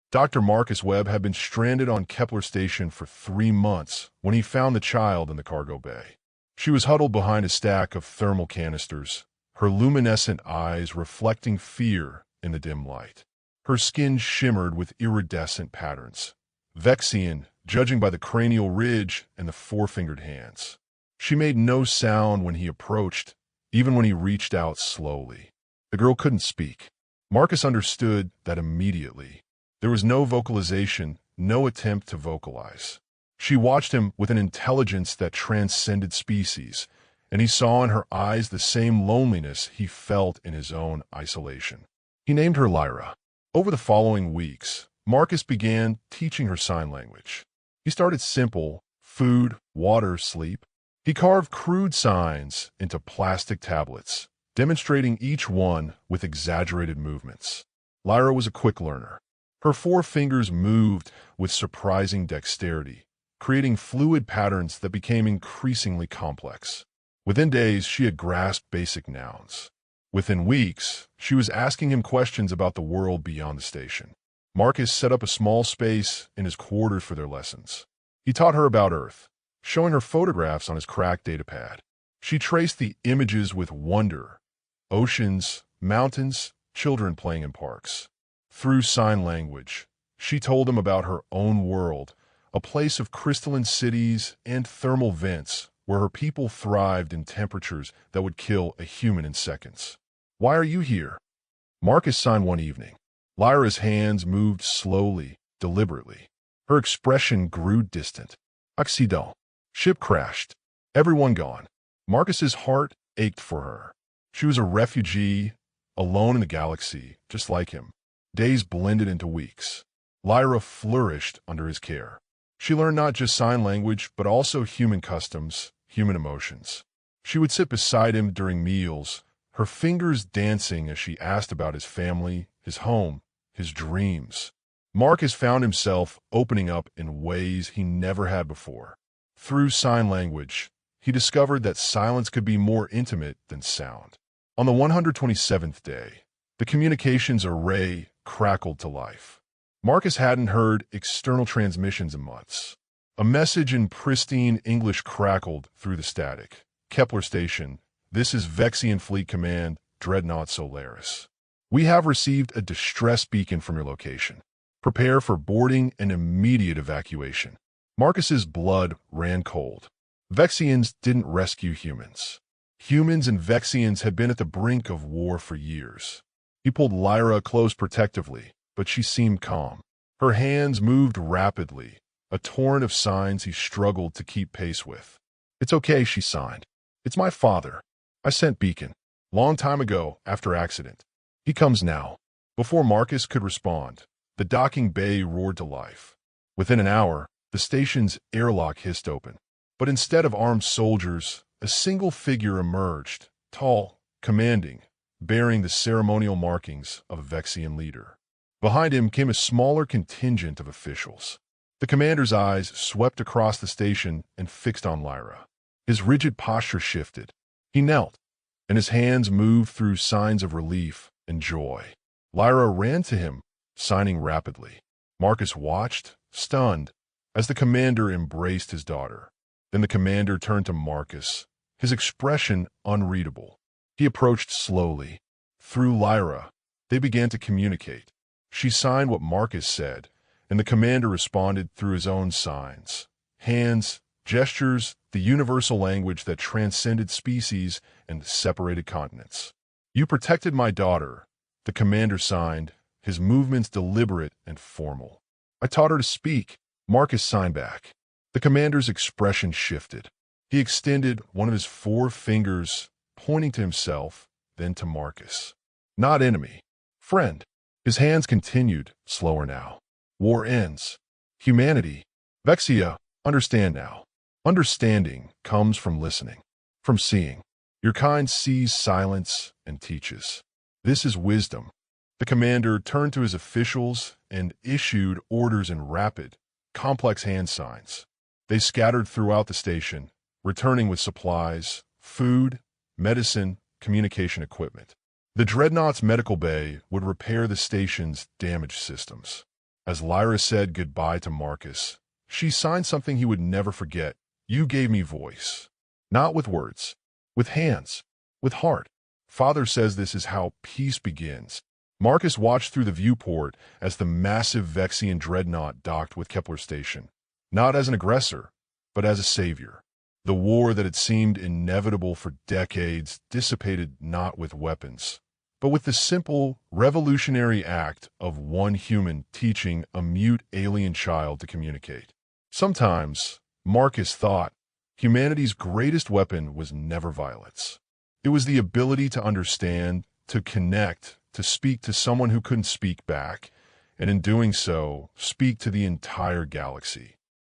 Dr. Marcus Webb had been stranded on Kepler Station for 3 months when he found the child in the cargo bay. She was huddled behind a stack of thermal canisters, her luminescent eyes reflecting fear in the dim light. Her skin shimmered with iridescent patterns, Vexian, judging by the cranial ridge and the four-fingered hands. She made no sound when he approached, even when he reached out slowly. The girl couldn't speak. Marcus understood that immediately. There was no vocalization, no attempt to vocalize. She watched him with an intelligence that transcended species, and he saw in her eyes the same loneliness he felt in his own isolation. He named her Lyra. Over the following weeks, Marcus began teaching her sign language. He started simple: food, water, sleep. He carved crude signs into plastic tablets, demonstrating each one with exaggerated movements. Lyra was a quick learner. Her four fingers moved with surprising dexterity, creating fluid patterns that became increasingly complex. Within days, she had grasped basic nouns. Within weeks, she was asking him questions about the world beyond the station. Marcus set up a small space in his quarters for their lessons. He taught her about Earth, showing her photographs on his cracked datapad. She traced the images with wonder: oceans, mountains, children playing in parks. Through sign language, she told him about her own world, a place of crystalline cities and thermal vents where her people thrived in temperatures that would kill a human in seconds. "Why are you here?" Marcus signed one evening. Lyra's hands moved slowly, deliberately. Her expression grew distant. Accident. Ship crashed. Everyone gone. Marcus's heart ached for her. She was a refugee, alone in the galaxy, just like him. Days blended into weeks. Lyra flourished under his care. She learned not just sign language, but also human customs, human emotions. She would sit beside him during meals, her fingers dancing as she asked about his family, his home, his dreams. Marcus found himself opening up in ways he never had before. Through sign language, he discovered that silence could be more intimate than sound. On the 127th day, the communications array crackled to life. Marcus hadn't heard external transmissions in months. A message in pristine English crackled through the static. "Kepler Station, this is Vexian Fleet Command, Dreadnought Solaris. We have received a distress beacon from your location. Prepare for boarding and immediate evacuation." Marcus's blood ran cold. Vexians didn't rescue humans. Humans and Vexians had been at the brink of war for years. He pulled Lyra close protectively, but she seemed calm. Her hands moved rapidly, a torrent of signs he struggled to keep pace with. "It's okay," she signed. "It's my father. I sent beacon. Long time ago, after accident. He comes now." Before Marcus could respond, the docking bay roared to life. Within an hour, the station's airlock hissed open. But instead of armed soldiers, a single figure emerged, tall, commanding, bearing the ceremonial markings of a Vexian leader. Behind him came a smaller contingent of officials. The commander's eyes swept across the station and fixed on Lyra. His rigid posture shifted. He knelt, and his hands moved through signs of relief and joy. Lyra ran to him, signing rapidly. Marcus watched, stunned, as the commander embraced his daughter. Then the commander turned to Marcus, his expression unreadable. He approached slowly. Through Lyra, they began to communicate. She signed what Marcus said, and the commander responded through his own signs. Hands, gestures, the universal language that transcended species and separated continents. "You protected my daughter," the commander signed, his movements deliberate and formal. "I taught her to speak," Marcus signed back. The commander's expression shifted. He extended one of his four fingers, pointing to himself, then to Marcus. "Not enemy. Friend." His hands continued, slower now. "War ends. Humanity. Vexia, understand now. Understanding comes from listening, from seeing. Your kind sees silence and teaches. This is wisdom." The commander turned to his officials and issued orders in rapid, complex hand signs. They scattered throughout the station, returning with supplies, food, medicine, communication equipment. The Dreadnought's medical bay would repair the station's damaged systems. As Lyra said goodbye to Marcus, she signed something he would never forget. You gave me voice. Not with words, with hands, with heart. Father says this is how peace begins. Marcus watched through the viewport as the massive Vexian dreadnought docked with Kepler Station, not as an aggressor, but as a savior. The war that had seemed inevitable for decades dissipated not with weapons, but with the simple, revolutionary act of one human teaching a mute alien child to communicate. Sometimes, Marcus thought, humanity's greatest weapon was never violence. It was the ability to understand, to connect, to speak to someone who couldn't speak back, and in doing so, speak to the entire galaxy.